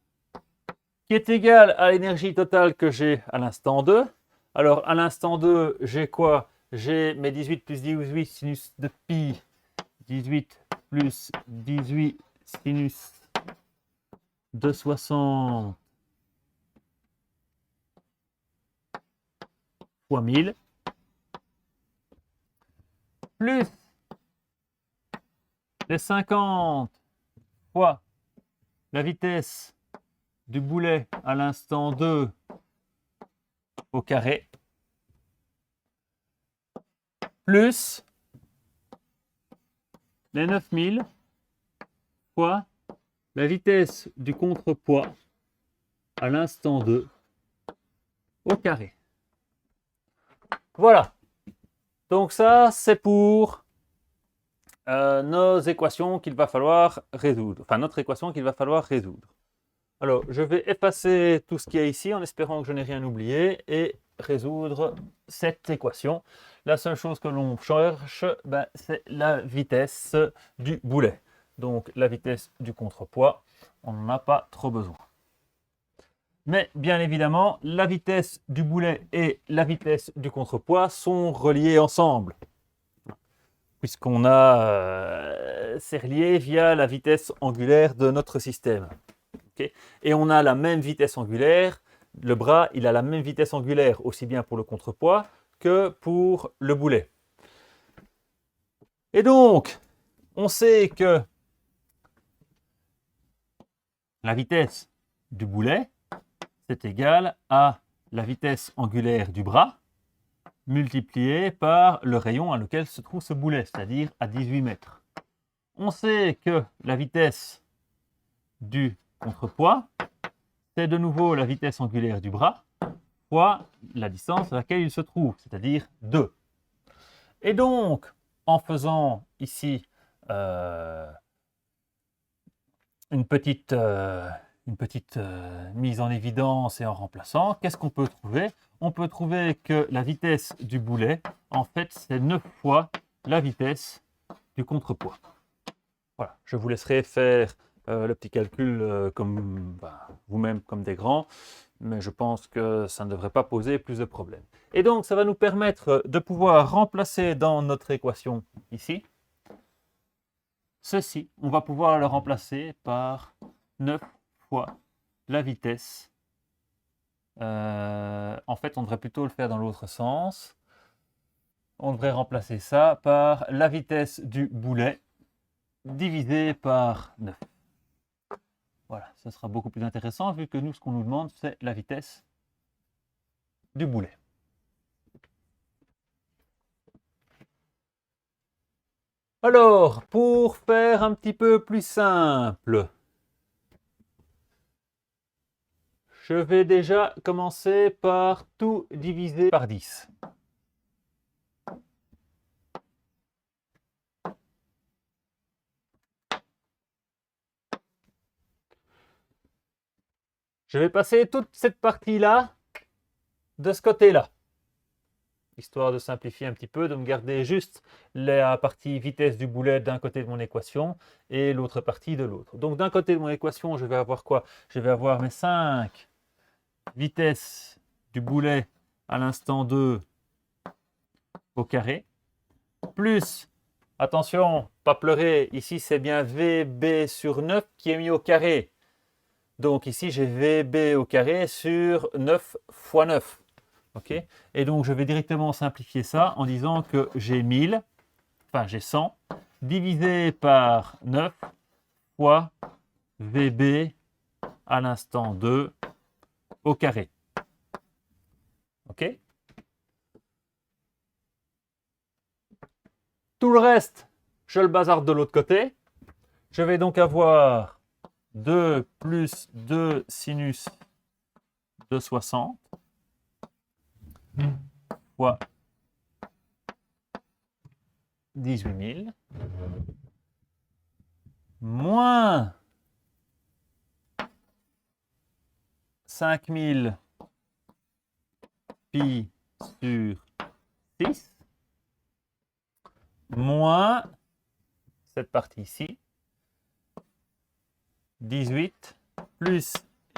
Qui est égal à l'énergie totale que j'ai à l'instant 2. Alors, à l'instant 2, j'ai quoi? J'ai mes 18 plus 18 sinus de pi. 18 plus 18 sinus de 60 fois 1000. Plus les 50 fois la vitesse du boulet à l'instant 2 au carré, plus les 9000 fois la vitesse du contrepoids à l'instant 2 au carré. Voilà. Donc ça, c'est pour nos équations qu'il va falloir résoudre. Enfin, notre équation qu'il va falloir résoudre. Alors, je vais effacer tout ce qu'il y a ici en espérant que je n'ai rien oublié et résoudre cette équation. La seule chose que l'on cherche, ben, c'est la vitesse du boulet. Donc, la vitesse du contrepoids, on n'en a pas trop besoin. Mais bien évidemment, la vitesse du boulet et la vitesse du contrepoids sont reliées ensemble. Puisqu'on a c'est relié via la vitesse angulaire de notre système. Okay. Et on a la même vitesse angulaire, le bras il a la même vitesse angulaire aussi bien pour le contrepoids que pour le boulet. Et donc, on sait que la vitesse du boulet, c'est égal à la vitesse angulaire du bras multiplié par le rayon à lequel se trouve ce boulet, c'est-à-dire à 18 mètres. On sait que la vitesse du contrepoids, c'est de nouveau la vitesse angulaire du bras fois la distance à laquelle il se trouve, c'est-à-dire 2. Et donc, en faisant ici une petite mise en évidence et en remplaçant, qu'est-ce qu'on peut trouver? On peut trouver que la vitesse du boulet, en fait, c'est 9 fois la vitesse du contrepoids. Voilà, je vous laisserai faire le petit calcul comme vous-même, comme des grands, mais je pense que ça ne devrait pas poser plus de problèmes. Et donc, ça va nous permettre de pouvoir remplacer dans notre équation ici, ceci, on va pouvoir le remplacer par 9 fois la vitesse. En fait, on devrait plutôt le faire dans l'autre sens. On devrait remplacer ça par la vitesse du boulet divisé par 9. Voilà, ce sera beaucoup plus intéressant vu que nous, ce qu'on nous demande, c'est la vitesse du boulet. Alors, pour faire un petit peu plus simple, je vais déjà commencer par tout diviser par 10. Je vais passer toute cette partie-là de ce côté-là, histoire de simplifier un petit peu, de me garder juste la partie vitesse du boulet d'un côté de mon équation et l'autre partie de l'autre. Donc d'un côté de mon équation, je vais avoir quoi? Je vais avoir mes 5 vitesses du boulet à l'instant 2 au carré, plus Attention, pas pleurer. Ici, c'est bien VB sur 9 qui est mis au carré. Donc ici, j'ai VB au carré sur 9 fois 9. Ok. Et donc, je vais directement simplifier ça en disant que j'ai 1000, enfin j'ai 100, divisé par 9 fois VB à l'instant 2 au carré. Ok. Tout le reste, je le bazarde de l'autre côté. Je vais donc avoir 2 plus 2 sinus de 60 fois 18 000 moins 5000 pi sur 6 moins cette partie ici, 18 plus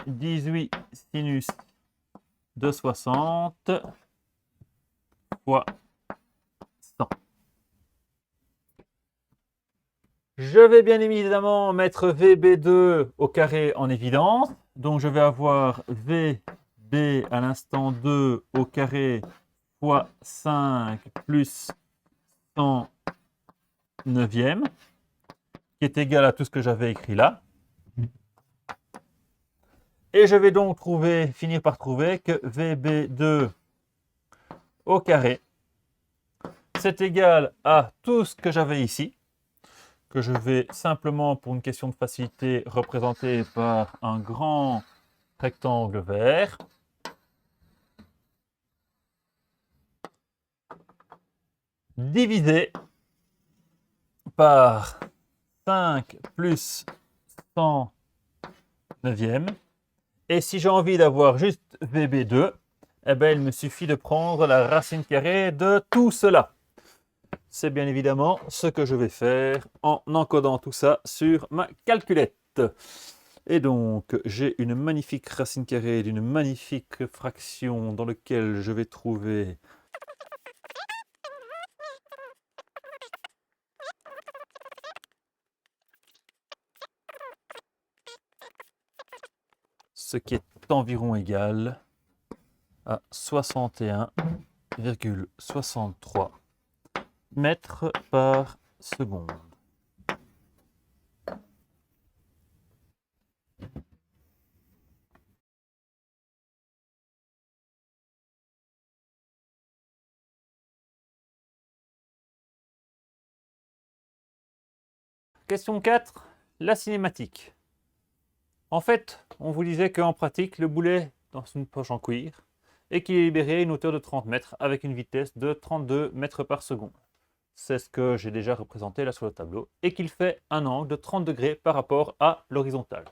18 sinus de 60 fois 100. Je vais bien évidemment mettre VB2 au carré en évidence. Donc je vais avoir VB à l'instant 2 au carré fois 5 plus 100 neuvième, qui est égal à tout ce que j'avais écrit là. Et je vais donc finir par trouver que VB2 au carré, c'est égal à tout ce que j'avais ici, que je vais simplement, pour une question de facilité, représenter par un grand rectangle vert. Divisé par 5 plus 100 neuvième. Et si j'ai envie d'avoir juste VB2, eh bien, il me suffit de prendre la racine carrée de tout cela. C'est bien évidemment ce que je vais faire en encodant tout ça sur ma calculette. Et donc, j'ai une magnifique racine carrée d'une magnifique fraction dans laquelle je vais trouver ce qui est environ égal à 61,63 mètres par seconde. Question 4, la cinématique. En fait, on vous disait qu'en pratique, le boulet est dans une poche en cuir et qu'il est libéré à une hauteur de 30 mètres avec une vitesse de 32 mètres par seconde. C'est ce que j'ai déjà représenté là sur le tableau et qu'il fait un angle de 30 degrés par rapport à l'horizontale.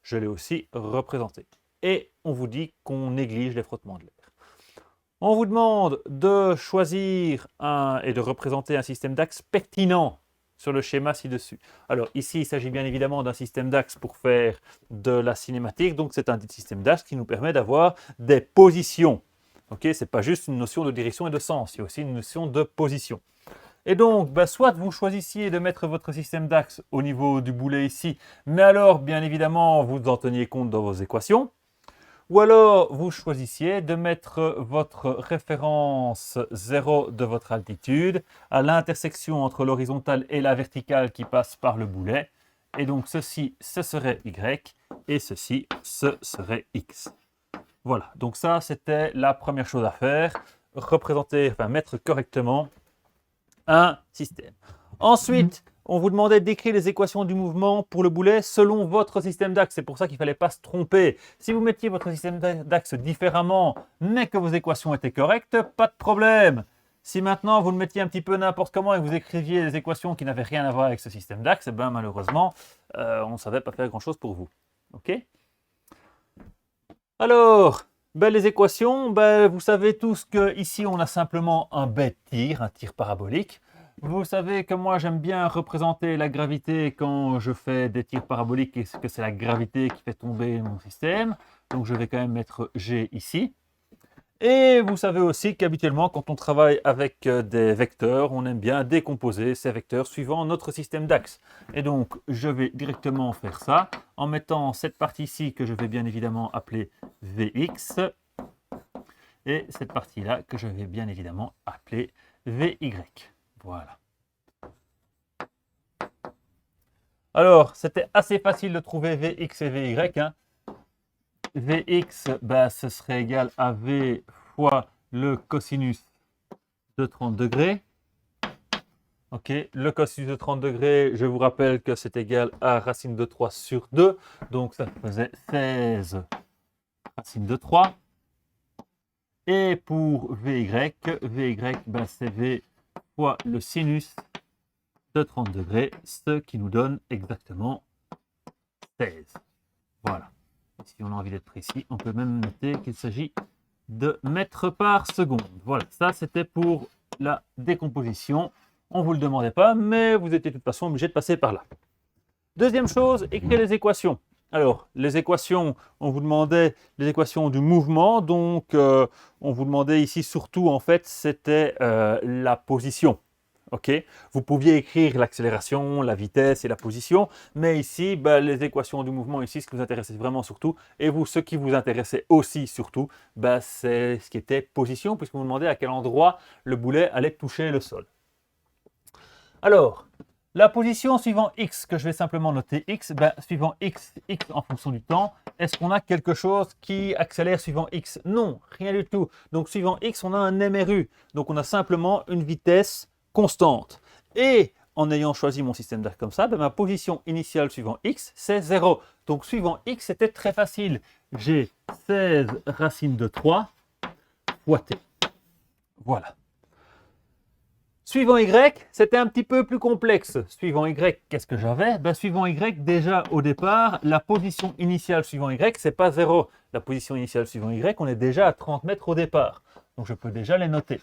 Je l'ai aussi représenté. Et on vous dit qu'on néglige les frottements de l'air. On vous demande de choisir et de représenter un système d'axe pertinent sur le schéma ci-dessus. Alors ici, il s'agit bien évidemment d'un système d'axe pour faire de la cinématique. Donc c'est un système d'axe qui nous permet d'avoir des positions. Ce n'est pas juste une notion de direction et de sens, il y a aussi une notion de position. Et donc, soit vous choisissiez de mettre votre système d'axe au niveau du boulet ici, mais alors, bien évidemment, vous en teniez compte dans vos équations. Ou alors, vous choisissiez de mettre votre référence 0 de votre altitude à l'intersection entre l'horizontale et la verticale qui passe par le boulet. Et donc, ceci, ce serait Y, et ceci, ce serait X. Voilà, donc ça, c'était la première chose à faire, mettre correctement un système. Ensuite, on vous demandait d'écrire les équations du mouvement pour le boulet selon votre système d'axe. C'est pour ça qu'il ne fallait pas se tromper. Si vous mettiez votre système d'axe différemment, mais que vos équations étaient correctes, pas de problème. Si maintenant vous le mettiez un petit peu n'importe comment et que vous écriviez des équations qui n'avaient rien à voir avec ce système d'axe, eh ben, malheureusement, on ne savait pas faire grand-chose pour vous. Ok ? Alors, les équations, vous savez tous qu'ici, on a simplement un bête tir, un tir parabolique. Vous savez que moi, j'aime bien représenter la gravité quand je fais des tirs paraboliques et que c'est la gravité qui fait tomber mon système. Donc, je vais quand même mettre G ici. Et vous savez aussi qu'habituellement, quand on travaille avec des vecteurs, on aime bien décomposer ces vecteurs suivant notre système d'axes. Et donc, je vais directement faire ça en mettant cette partie-ci que je vais bien évidemment appeler Vx et cette partie-là que je vais bien évidemment appeler Vy. Voilà. Alors, c'était assez facile de trouver Vx et Vy. Hein. Vx, ce serait égal à V fois le cosinus de 30 degrés. Ok, le cosinus de 30 degrés, je vous rappelle que c'est égal à racine de 3 sur 2. Donc, ça faisait 16 racine de 3. Et pour Vy, c'est V fois le sinus de 30 degrés, ce qui nous donne exactement 16. Voilà. Si on a envie d'être précis, on peut même noter qu'il s'agit de mètres par seconde. Voilà, ça c'était pour la décomposition. On ne vous le demandait pas, mais vous étiez de toute façon obligé de passer par là. Deuxième chose, écrire les équations. Alors, les équations, on vous demandait les équations du mouvement, donc on vous demandait ici surtout, en fait, c'était la position. Okay. Vous pouviez écrire l'accélération, la vitesse et la position, mais ici, les équations du mouvement, ici, ce qui vous intéressait vraiment surtout, et vous, ce qui vous intéressait aussi surtout, c'est ce qui était position, puisque vous demandez à quel endroit le boulet allait toucher le sol. Alors, la position suivant x, que je vais simplement noter x, suivant x en fonction du temps, est-ce qu'on a quelque chose qui accélère suivant x? Non, rien du tout. Donc, suivant x, on a un MRU. Donc, on a simplement une vitesse constante. Et en ayant choisi mon système d'axe comme ça, ma position initiale suivant x, c'est 0. Donc suivant x, c'était très facile. J'ai 16 racine de 3 fois t. Voilà. Suivant y, c'était un petit peu plus complexe. Suivant y, qu'est-ce que j'avais? Suivant y, déjà au départ, la position initiale suivant y, c'est pas 0. La position initiale suivant y, on est déjà à 30 mètres au départ. Donc je peux déjà les noter.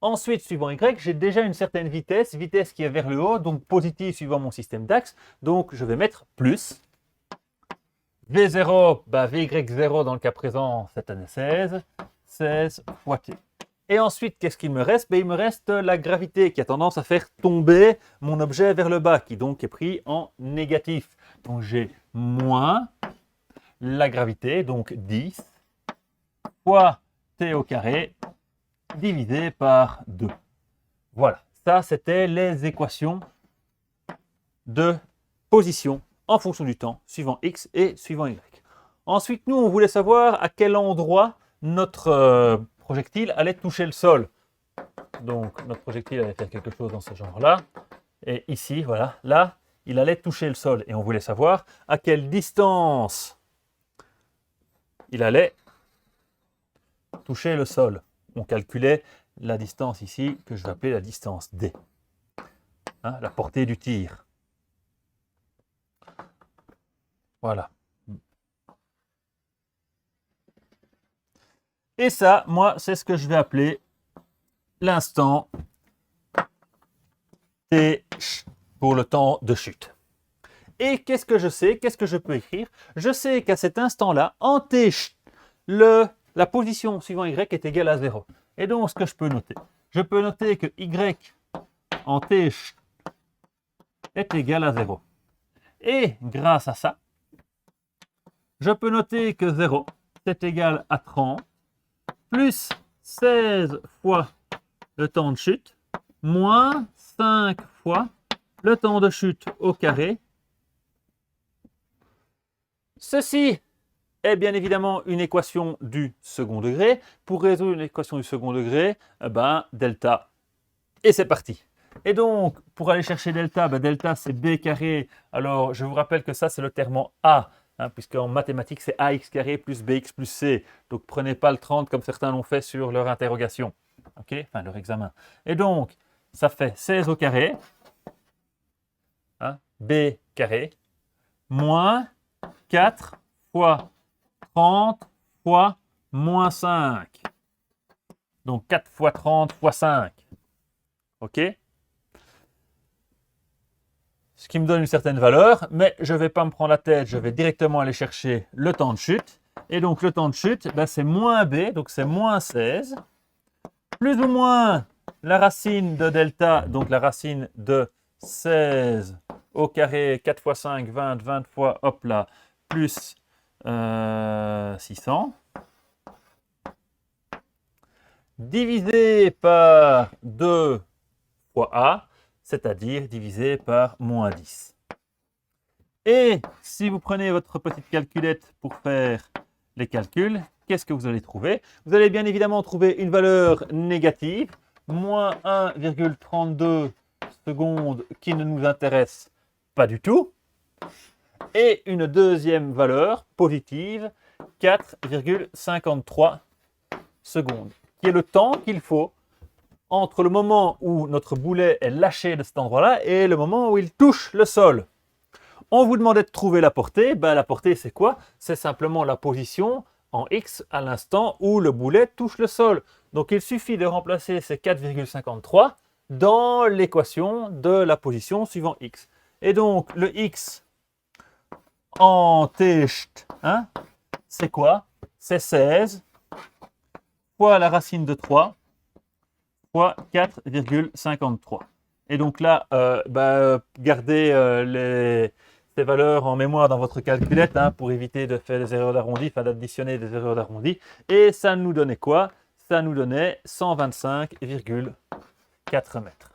Ensuite, suivant y, j'ai déjà une certaine vitesse qui est vers le haut, donc positive suivant mon système d'axe. Donc, je vais mettre plus. V0, Vy0 dans le cas présent, cette année 16. 16 fois t. Et ensuite, qu'est-ce qu'il me reste? Il me reste la gravité qui a tendance à faire tomber mon objet vers le bas, qui donc est pris en négatif. Donc, j'ai moins la gravité, donc 10, fois t au carré, divisé par 2. Voilà, ça c'était les équations de position en fonction du temps, suivant x et suivant y. Ensuite, nous, on voulait savoir à quel endroit notre projectile allait toucher le sol. Donc, notre projectile allait faire quelque chose dans ce genre-là. Et ici, voilà, là, il allait toucher le sol. Et on voulait savoir à quelle distance il allait toucher le sol. On calculait la distance ici, que je vais appeler la distance D. Hein, la portée du tir. Voilà. Et ça, moi, c'est ce que je vais appeler l'instant T pour le temps de chute. Et qu'est-ce que je sais? Qu'est-ce que je peux écrire? Je sais qu'à cet instant-là, en T, la position suivant y est égale à 0. Et donc, ce que je peux noter? Je peux noter que y en t est égal à 0. Et grâce à ça, je peux noter que 0 est égal à 30 plus 16 fois le temps de chute moins 5 fois le temps de chute au carré. Ceci est bien évidemment une équation du second degré. Pour résoudre l'équation du second degré, delta. Et c'est parti. Et donc, pour aller chercher delta, delta c'est b carré. Alors, je vous rappelle que ça, c'est le terme en a, puisqu'en mathématiques, c'est ax carré plus bx plus c. Donc, prenez pas le 30 comme certains l'ont fait sur leur interrogation. OK? Enfin, leur examen. Et donc, ça fait 16 au carré, b carré, moins 4 fois 30 fois moins 5. Donc 4 fois 30 fois 5. OK? Ce qui me donne une certaine valeur, mais je ne vais pas me prendre la tête, je vais directement aller chercher le temps de chute. Et donc le temps de chute, ben, c'est moins b, donc c'est moins 16, plus ou moins la racine de delta, donc la racine de 16 au carré, 4 fois 5, 20, 20 fois, hop là, plus 600, divisé par 2 fois a, c'est-à-dire divisé par moins 10. Et si vous prenez votre petite calculette pour faire les calculs, qu'est-ce que vous allez trouver? Vous allez bien évidemment trouver une valeur négative, moins 1,32 secondes qui ne nous intéresse pas du tout, et une deuxième valeur positive, 4,53 secondes, qui est le temps qu'il faut entre le moment où notre boulet est lâché de cet endroit-là et le moment où il touche le sol. On vous demandait de trouver la portée. Ben, la portée, c'est quoi? C'est simplement la position en X à l'instant où le boulet touche le sol. Donc, il suffit de remplacer ces 4,53 dans l'équation de la position suivant X. Et donc, le X en T, hein, c'est quoi? C'est 16 fois la racine de 3 fois 4,53. Et donc là, gardez ces valeurs en mémoire dans votre calculette hein, pour éviter de faire des erreurs d'arrondi, enfin d'additionner des erreurs d'arrondi. Et ça nous donnait quoi? Ça nous donnait 125,4 mètres.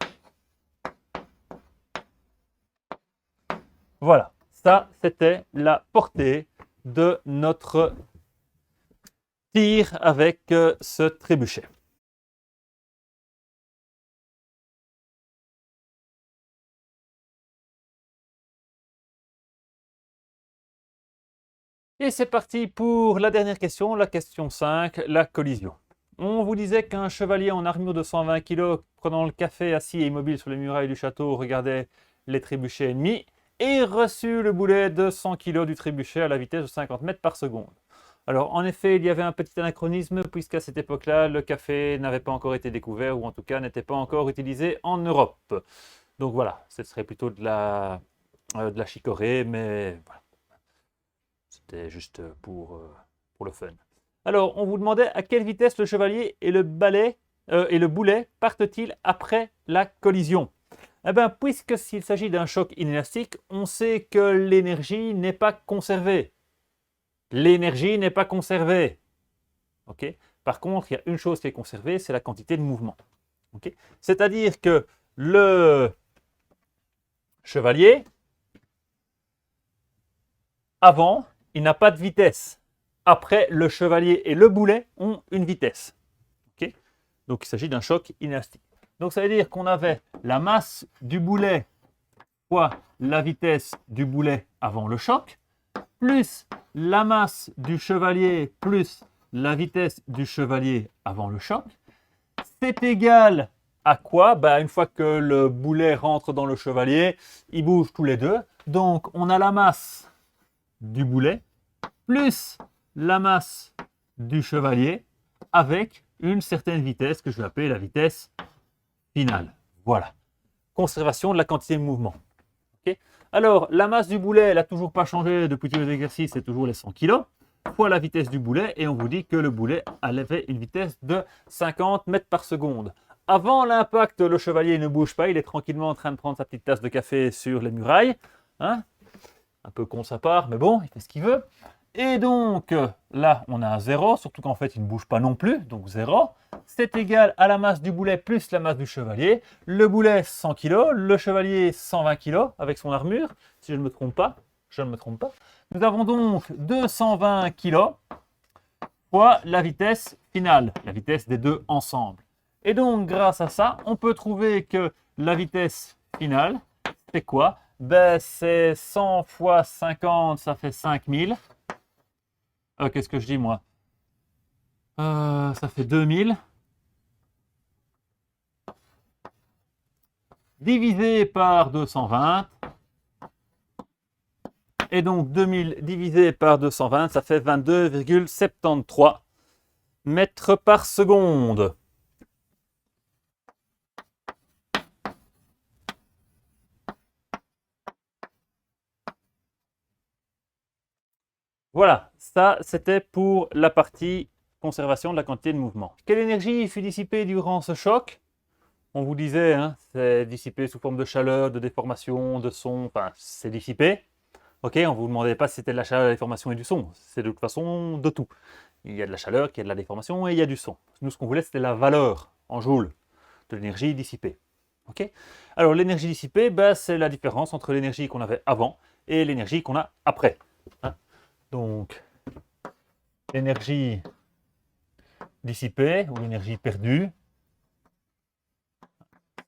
Voilà, ça c'était la portée de notre tir avec ce trébuchet. Et c'est parti pour la dernière question, la question 5, la collision. On vous disait qu'un chevalier en armure de 120 kg, prenant le café assis et immobile sur les murailles du château, regardait les trébuchets ennemis et reçut le boulet de 100 kg du trébuchet à la vitesse de 50 mètres par seconde. Alors en effet, il y avait un petit anachronisme puisqu'à cette époque-là, le café n'avait pas encore été découvert ou en tout cas n'était pas encore utilisé en Europe. Donc voilà, ce serait plutôt de la chicorée, mais voilà. C'était juste pour le fun. Alors, on vous demandait à quelle vitesse le chevalier et le boulet partent-ils après la collision? Eh bien, puisque s'il s'agit d'un choc inélastique, on sait que l'énergie n'est pas conservée. L'énergie n'est pas conservée. Okay. Par contre, il y a une chose qui est conservée, c'est la quantité de mouvement. Okay. C'est-à-dire que le chevalier, avant, il n'a pas de vitesse. Après, le chevalier et le boulet ont une vitesse. Okay. Donc, il s'agit d'un choc inélastique. Donc, ça veut dire qu'on avait la masse du boulet fois la vitesse du boulet avant le choc, plus la masse du chevalier plus la vitesse du chevalier avant le choc. C'est égal à quoi? Une fois que le boulet rentre dans le chevalier, ils bougent tous les deux. Donc, on a la masse du boulet plus la masse du chevalier avec une certaine vitesse que je vais appeler la vitesse finale. Voilà. Conservation de la quantité de mouvement. Okay. Alors, la masse du boulet, elle n'a toujours pas changé depuis tous les exercices, c'est toujours les 100 kg, fois la vitesse du boulet, et on vous dit que le boulet avait une vitesse de 50 mètres par seconde. Avant l'impact, le chevalier ne bouge pas, il est tranquillement en train de prendre sa petite tasse de café sur les murailles. Hein, un peu con sa part, mais bon, il fait ce qu'il veut. Et donc, là, on a un 0, surtout qu'en fait, il ne bouge pas non plus, donc 0. C'est égal à la masse du boulet plus la masse du chevalier. Le boulet, 100 kg, le chevalier, 120 kg, avec son armure, si je ne me trompe pas. Nous avons donc 220 kg fois la vitesse finale, la vitesse des deux ensemble. Et donc, grâce à ça, on peut trouver que la vitesse finale, c'est quoi? C'est 100 fois 50, ça fait 5000. Qu'est-ce que je dis, moi? Ça fait 2000. Divisé par 220. Et donc, 2000 divisé par 220, ça fait 22,73 mètres par seconde. Voilà, ça c'était pour la partie conservation de la quantité de mouvement. Quelle énergie fut dissipée durant ce choc? On vous disait, hein, c'est dissipé sous forme de chaleur, de déformation, de son, enfin c'est dissipé. Ok, on ne vous demandait pas si c'était de la chaleur, de la déformation et du son. C'est de toute façon de tout. Il y a de la chaleur, il y a de la déformation et il y a du son. Nous, ce qu'on voulait, c'était la valeur en joules de l'énergie dissipée. Ok. Alors, l'énergie dissipée, ben, c'est la différence entre l'énergie qu'on avait avant et l'énergie qu'on a après. Hein. Donc, l'énergie dissipée ou l'énergie perdue,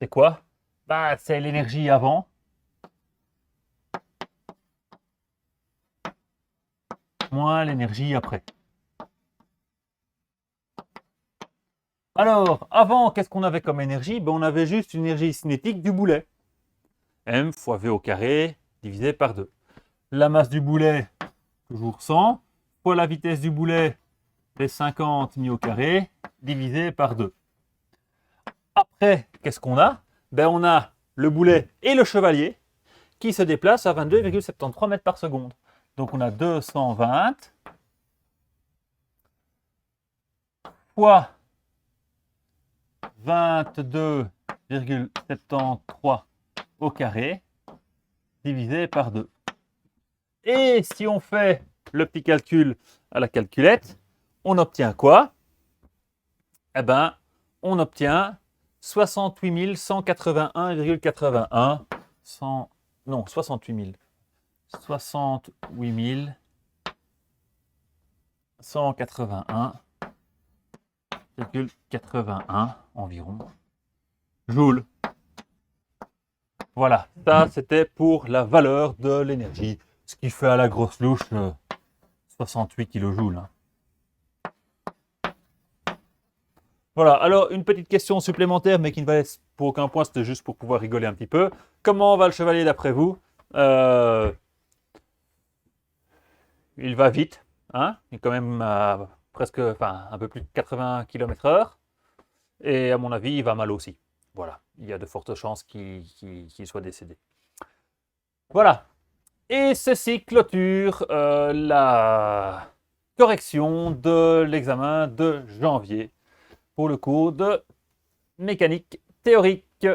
c'est quoi? Ben, c'est l'énergie avant moins l'énergie après. Alors, avant, qu'est-ce qu'on avait comme énergie? Ben, on avait juste une énergie cinétique du boulet. M fois V au carré divisé par 2. La masse du boulet, toujours 100, fois la vitesse du boulet, c'est 50 mis au carré, divisé par 2. Après, qu'est-ce qu'on a? Ben, on a le boulet et le chevalier qui se déplacent à 22,73 mètres par seconde. Donc on a 220 fois 22,73 au carré divisé par 2. Et si on fait le petit calcul à la calculette, on obtient quoi? Eh bien, on obtient 68 181,81. Non, 68 000. 68 181,81 environ joules. Voilà, ça c'était pour la valeur de l'énergie, ce qui fait à la grosse louche 68 kJ. Hein. Voilà, alors une petite question supplémentaire, mais qui ne valait pour aucun point, c'était juste pour pouvoir rigoler un petit peu. Comment va le chevalier d'après vous? Il va vite, hein? Il est quand même presque, enfin, un peu plus de 80 km/h. Et à mon avis, il va mal aussi. Voilà, il y a de fortes chances qu'il soit décédé. Voilà. Et ceci clôture la correction de l'examen de janvier pour le cours de mécanique théorique.